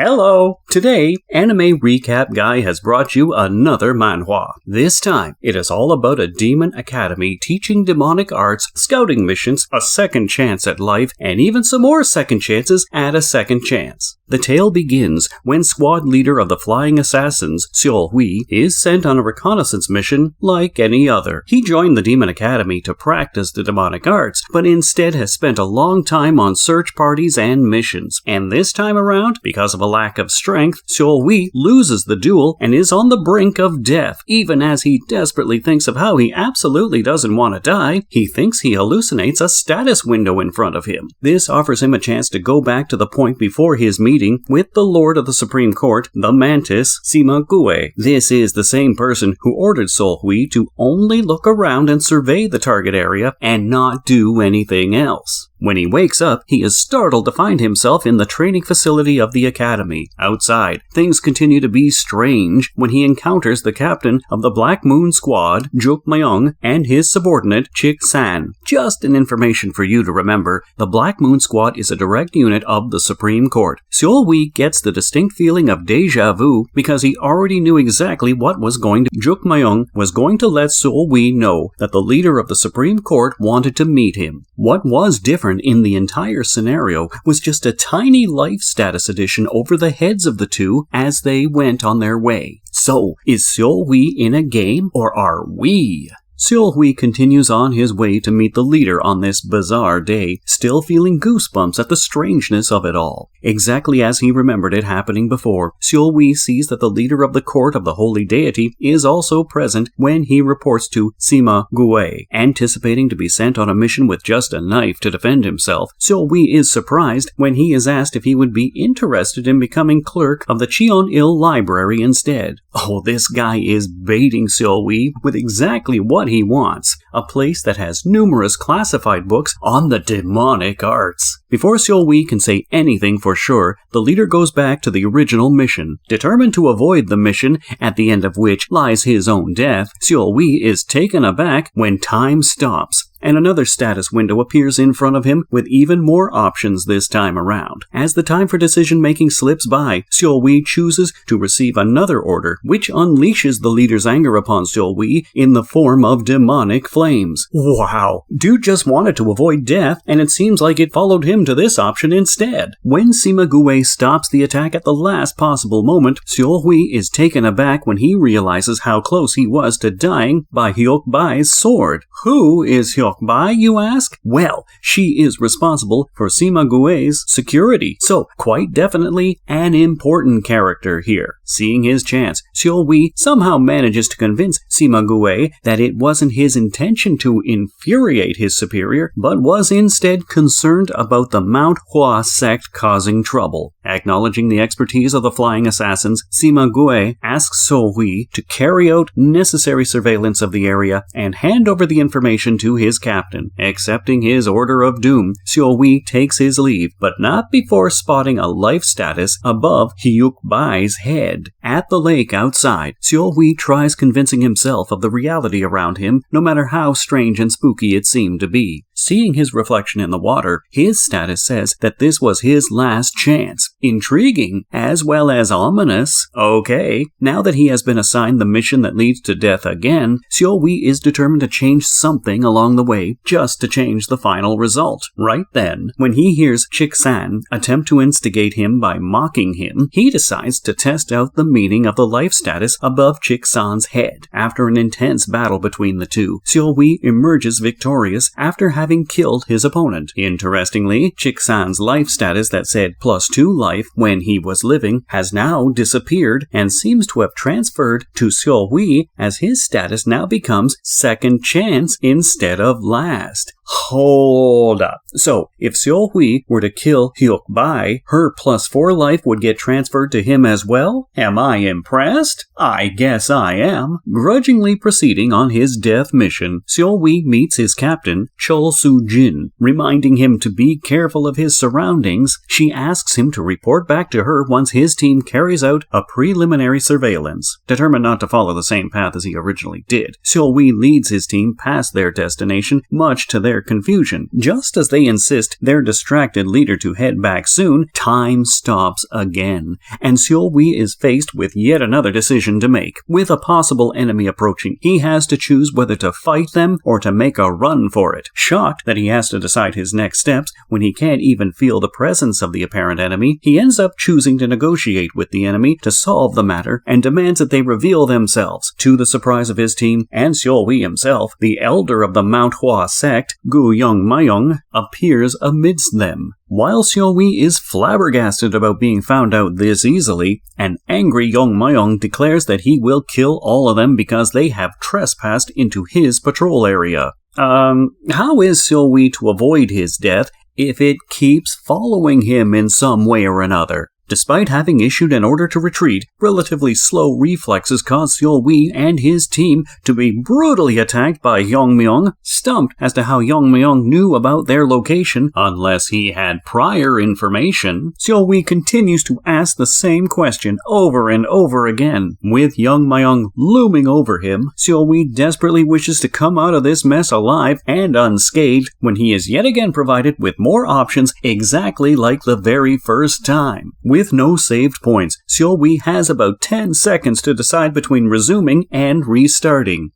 Hello! Today, Anime Recap Guy has brought you another manhwa. This time, it is all about a demon academy teaching demonic arts, scouting missions, a second chance at life, and even some more second chances at a second chance. The tale begins when squad leader of the flying assassins, Seol Hui, is sent on a reconnaissance mission like any other. He joined the demon academy to practice the demonic arts, but instead has spent a long time on search parties and missions. And this time around, because of a lack of strength, Seol Hui loses the duel and is on the brink of death. Even as he desperately thinks of how he absolutely doesn't want to die, he thinks he hallucinates a status window in front of him. This offers him a chance to go back to the point before his meeting with the Lord of the Supreme Court, the Mantis, Sima Gue. This is the same person who ordered Seol Hui to only look around and survey the target area and not do anything else. When he wakes up, he is startled to find himself in the training facility of the academy. Outside, things continue to be strange when he encounters the captain of the Black Moon Squad, Juk Myung, and his subordinate, Chik San. Just an information for you to remember, the Black Moon Squad is a direct unit of the Supreme Court. Seol Hui gets the distinct feeling of deja vu because he already knew exactly what was going to. Juk Myung was going to let Seol Hui know that the leader of the Supreme Court wanted to meet him. What was different in the entire scenario was just a tiny life status addition over the heads of the two as they went on their way. So, is Seol Hui in a game, or are we? Seol Hui continues on his way to meet the leader on this bizarre day, still feeling goosebumps at the strangeness of it all. Exactly as he remembered it happening before, Seol Hui sees that the leader of the court of the holy deity is also present when he reports to Sima Gue. Anticipating to be sent on a mission with just a knife to defend himself, Seol Hui is surprised when he is asked if he would be interested in becoming clerk of the Cheon-il Library instead. Oh, this guy is baiting Seol Hui with exactly what he wants, a place that has numerous classified books on the demonic arts. Before Seol Hui can say anything for sure, the leader goes back to the original mission. Determined to avoid the mission, at the end of which lies his own death, Seol Hui is taken aback when time stops, and another status window appears in front of him with even more options this time around. As the time for decision-making slips by, Seol Hui chooses to receive another order, which unleashes the leader's anger upon Seol Hui in the form of demonic flames. Wow, dude just wanted to avoid death, and it seems like it followed him to this option instead. When Sima Gue stops the attack at the last possible moment, Seol Hui is taken aback when he realizes how close he was to dying by Hyuk Bai's sword. Who is Hyuk Bai, you ask? Well, she is responsible for Sima Gue's security, so quite definitely an important character here. Seeing his chance, Seol Hui somehow manages to convince Sima Gue that it wasn't his intention to infuriate his superior, but was instead concerned about the Mount Hua sect causing trouble. Acknowledging the expertise of the flying assassins, Sima Gue asks Seol Hui to carry out necessary surveillance of the area and hand over the information to his captain. Accepting his order of doom, Seol Hui takes his leave, but not before spotting a life status above Hyuk Bai's head. At the lake outside, Seol Hui tries convincing himself of the reality around him, no matter how strange and spooky it seemed to be. Seeing his reflection in the water, his status says that this was his last chance. Intriguing, as well as ominous. Okay, now that he has been assigned the mission that leads to death again, Seol Hui is determined to change something along the way just to change the final result. Right then, when he hears Chik San attempt to instigate him by mocking him, he decides to test out the meaning of the life status above Chik San's head. After an intense battle between the two, Seol Hui emerges victorious after having killed his opponent. Interestingly, Chik San's life status that said +2 life when he was living has now disappeared and seems to have transferred to Seol Hui, as his status now becomes second chance instead of last. Hold up. So, if Seol Hui were to kill Hyuk Bai, her +4 life would get transferred to him as well? Am I impressed? I guess I am. Grudgingly proceeding on his death mission, Seol Hui meets his captain, Chol Soo-jin. Reminding him to be careful of his surroundings, she asks him to report back to her once his team carries out a preliminary surveillance. Determined not to follow the same path as he originally did, Seol Hui leads his team past their destination, much to their their confusion. Just as they insist their distracted leader to head back soon, time stops again, and Seol-wi is faced with yet another decision to make. With a possible enemy approaching, he has to choose whether to fight them or to make a run for it. Shocked that he has to decide his next steps when he can't even feel the presence of the apparent enemy, he ends up choosing to negotiate with the enemy to solve the matter and demands that they reveal themselves. To the surprise of his team and Seol-wi himself, the elder of the Manhwa sect, Gu Young-mayong, appears amidst them. While Seol-wi is flabbergasted about being found out this easily, an angry Young-mayong declares that he will kill all of them because they have trespassed into his patrol area. How is Seol-wi to avoid his death if it keeps following him in some way or another? Despite having issued an order to retreat, relatively slow reflexes cause Seol-wi and his team to be brutally attacked by Young-myung. Stumped as to how Young-myung knew about their location, unless he had prior information, Seol-wi continues to ask the same question over and over again. With Young-myung looming over him, Seol-wi desperately wishes to come out of this mess alive and unscathed when he is yet again provided with more options exactly like the very first time. With no saved points, Seol-wi has about 10 seconds to decide between resuming and restarting.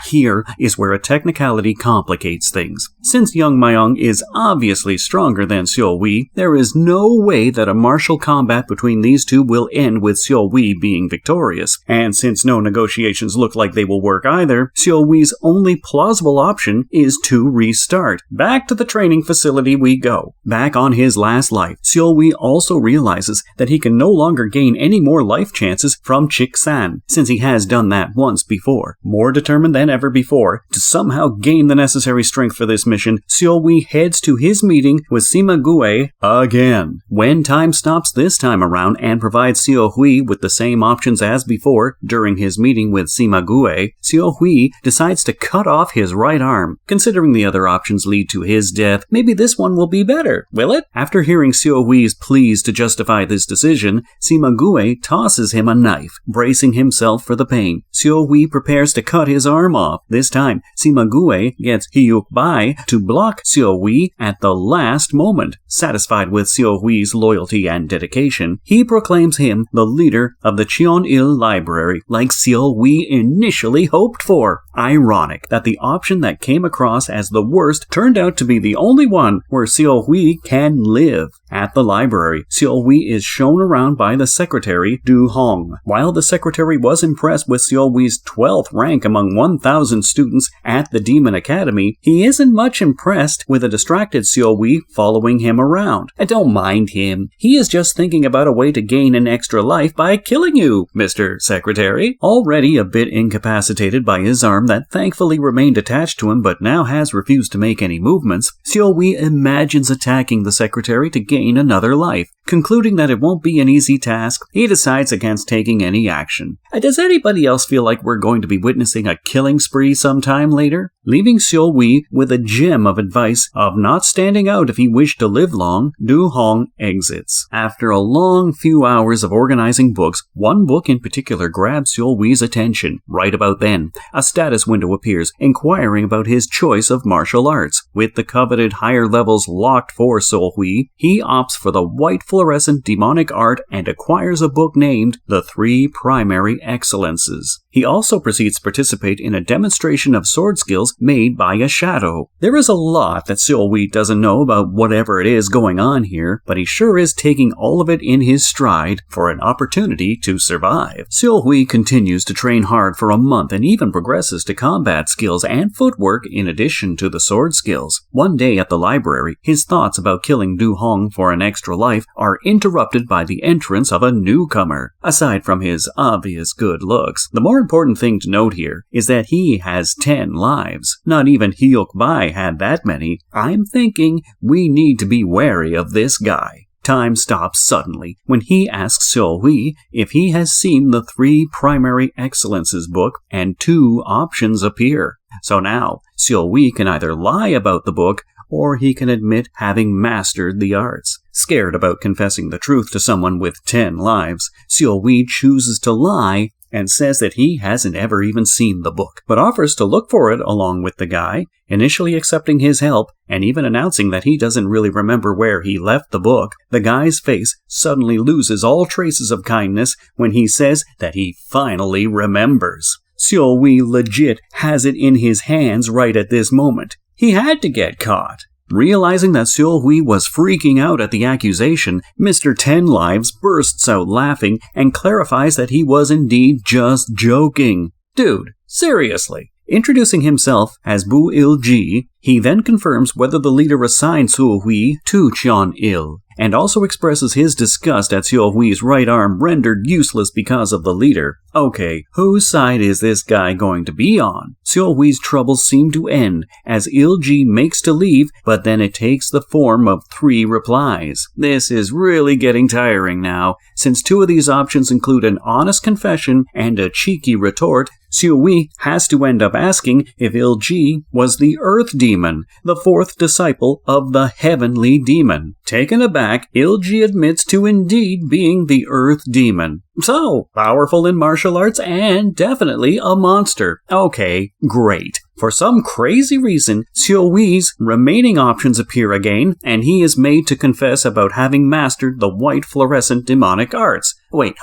Here is where a technicality complicates things. Since Young-myung is obviously stronger than Seol-wi, there is no way that a martial combat between these two will end with Seol-wi being victorious. And since no negotiations look like they will work either, Seol-wi's only plausible option is to restart. Back to the training facility we go. Back on his last life, Seol-wi also realizes that he can no longer gain any more life chances from Chik-san, since he has done that once before. More determined than ever before to somehow gain the necessary strength for this mission, Seol-wi heads to his meeting with Sima-gue again. When time stops this time around and provides Seol-hui with the same options as before during his meeting with Sima-gue, Seol-hui decides to cut off his right arm. Considering the other options lead to his death, maybe this one will be better, will it? After hearing Seol-hui's pleas to justify this decision, Sima-gue tosses him a knife, bracing himself for the pain. Seol-hui prepares to cut his arm off. This time, Sima-gue gets Hyuk-bai to block Seol-hui at the last moment. Satisfied with Seol-hui's loyalty and dedication, he proclaims him the leader of the Cheon-il Library, like Seol-hui initially hoped for. Ironic that the option that came across as the worst turned out to be the only one where Seol-hui can live. At the library, Seol-hui is shown around by the secretary, Du Hong. While the secretary was impressed with Seol-hui's 12th rank among 1,000 students at the Demon Academy, he isn't much impressed with a distracted Seol-hui following him around. Don't mind him. He is just thinking about a way to gain an extra life by killing you, Mr. Secretary. Already a bit incapacitated by his arm that thankfully remained attached to him but now has refused to make any movements, Seol-hui imagines attacking the secretary to gain another life. Concluding that it won't be an easy task, he decides against taking any action. Does anybody else feel like we're going to be witnessing a killing spree sometime later? Leaving Seol-hui with a gem of advice of not standing out if he wished to live long, Du Hong exits. After a long few hours of organizing books, one book in particular grabs Seol-hui's attention. Right about then, a status window appears, inquiring about his choice of martial arts. With the coveted higher levels locked for Seol-hui, he opts for the white fluorescent demonic art and acquires a book named The Three Primary Excellences. He also proceeds to participate in a demonstration of sword skills made by a shadow. There is a lot that Seol-hui doesn't know about whatever it is going on here, but he sure is taking all of it in his stride for an opportunity to survive. Seol-hui continues to train hard for a month and even progresses to combat skills and footwork in addition to the sword skills. One day at the library, his thoughts about killing Du Hong for an extra life are interrupted by the entrance of a newcomer. Aside from his obvious good looks, the more important thing to note here is that he has 10 lives. Not even Hyuk-bai had that many. I'm thinking we need to be wary of this guy. Time stops suddenly when he asks Seol-hui if he has seen the Three Primary Excellences book, and 2 options appear. So now, Seol-hui can either lie about the book or he can admit having mastered the arts. Scared about confessing the truth to someone with 10 lives, Seol-hui chooses to lie and says that he hasn't ever even seen the book, but offers to look for it along with the guy, initially accepting his help and even announcing that he doesn't really remember where he left the book. The guy's face suddenly loses all traces of kindness when he says that he finally remembers. Seol-wee legit has it in his hands right at this moment. He had to get caught. Realizing that Seol-wee was freaking out at the accusation, Mr. 10 Lives bursts out laughing and clarifies that he was indeed just joking. Dude, seriously. Introducing himself as Bu Il-ji, he then confirms whether the leader assigned Seol-wee to Cheon-il, and also expresses his disgust at Seol-wee's right arm rendered useless because of the leader. Okay, whose side is this guy going to be on? Seol-wee's troubles seem to end as Il-ji makes to leave, but then it takes the form of 3 replies. This is really getting tiring now, since 2 of these options include an honest confession and a cheeky retort. Seol-wee has to end up asking if Il-ji was the Earth Demon, the 4th disciple of the Heavenly Demon. Taken aback, Il-ji admits to indeed being the Earth Demon. So, powerful in martial arts and definitely a monster. Okay, great. For some crazy reason, Seol-wee's remaining options appear again, and he is made to confess about having mastered the white fluorescent demonic arts. Wait,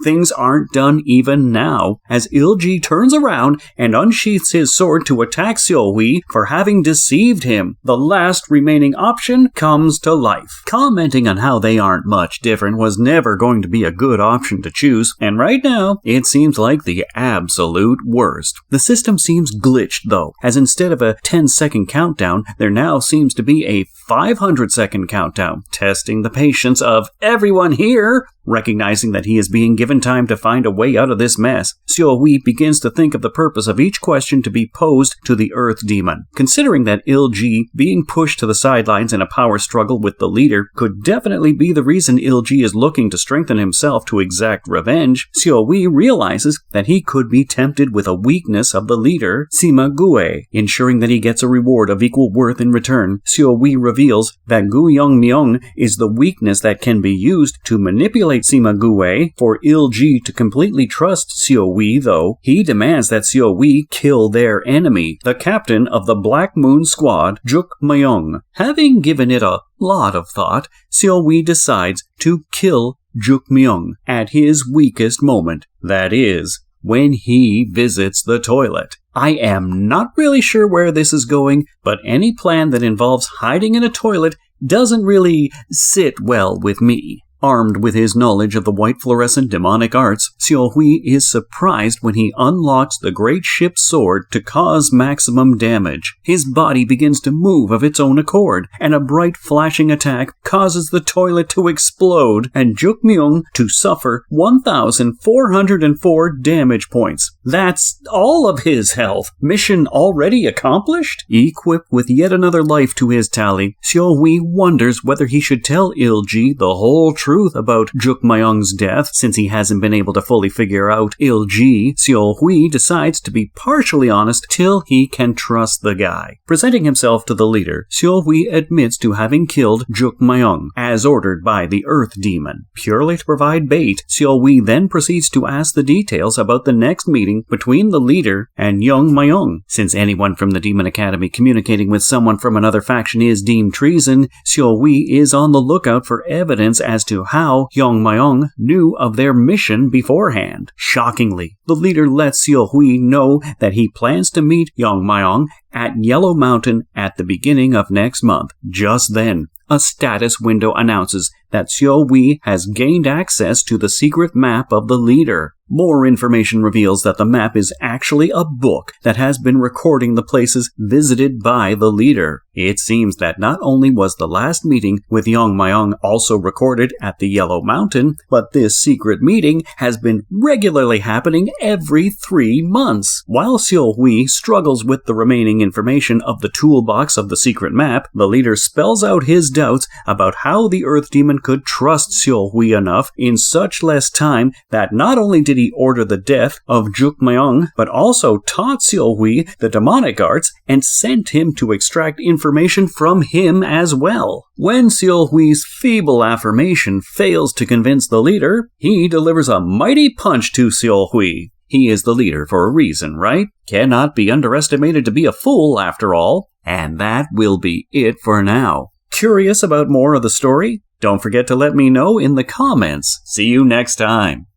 things aren't done even now, as Il-ji turns around and unsheaths his sword to attack Seol-wee for having deceived him. The last remaining option comes to life. Commenting on how they aren't much different was never going to be a good option to choose, and right now, it seems like the absolute worst. The system seems glitched though, as instead of a 10-second countdown, there now seems to be a 500-second countdown, testing the patience of everyone here. Recognizing that he is being given time to find a way out of this mess, Seol-wee begins to think of the purpose of each question to be posed to the Earth Demon. Considering that Il-ji being pushed to the sidelines in a power struggle with the leader could definitely be the reason Il-ji is looking to strengthen himself to exact revenge, Seol-wee realizes that he could be tempted with a weakness of the leader, Sima-gue. Ensuring that he gets a reward of equal worth in return, Seol-wee reveals that Gu-young-myeong is the weakness that can be used to manipulate Sima-gue. For Il-ji to completely trust Seol-wee, though, he demands that Seol-wee kill their enemy, the captain of the Black Moon Squad, Juk-myeong. Having given it a lot of thought, Seol-wee decides to kill Juk-myeong at his weakest moment, that is, when he visits the toilet. I am not really sure where this is going, but any plan that involves hiding in a toilet doesn't really sit well with me. Armed with his knowledge of the white fluorescent demonic arts, Seol-wee is surprised when he unlocks the great ship's sword to cause maximum damage. His body begins to move of its own accord, and a bright flashing attack causes the toilet to explode and Juk-myeong to suffer 1,404 damage points. That's all of his health. Mission already accomplished? Equipped with yet another life to his tally, Seol-wee wonders whether he should tell Il-ji the whole truth about Juk-myeong's death. Since he hasn't been able to fully figure out Il-ji, Seol-wee decides to be partially honest till he can trust the guy. Presenting himself to the leader, Seol-wee admits to having killed Juk-myeong, as ordered by the Earth Demon. Purely to provide bait, Seol-wee then proceeds to ask the details about the next meeting between the leader and Young-myeong. Since anyone from the Demon Academy communicating with someone from another faction is deemed treason, Seol-wee is on the lookout for evidence as to how Young-myeong knew of their mission beforehand. Shockingly, the leader lets Seol-wee know that he plans to meet Young-myeong at Yellow Mountain at the beginning of next month. Just then, a status window announces that Seol-wee has gained access to the secret map of the leader. More information reveals that the map is actually a book that has been recording the places visited by the leader. It seems that not only was the last meeting with Young-myeong also recorded at the Yellow Mountain, but this secret meeting has been regularly happening every 3 months. While Seol-wee struggles with the remaining information of the toolbox of the secret map, the leader spells out his doubts about how the Earth Demon could trust Seol-wee enough in such less time that not only did did he order the death of Jukmyeong, but also taught Seol-hui the demonic arts and sent him to extract information from him as well. When Seol-hui's feeble affirmation fails to convince the leader, he delivers a mighty punch to Seol-hui. He is the leader for a reason, right? Cannot be underestimated to be a fool, after all. And that will be it for now. Curious about more of the story? Don't forget to let me know in the comments. See you next time.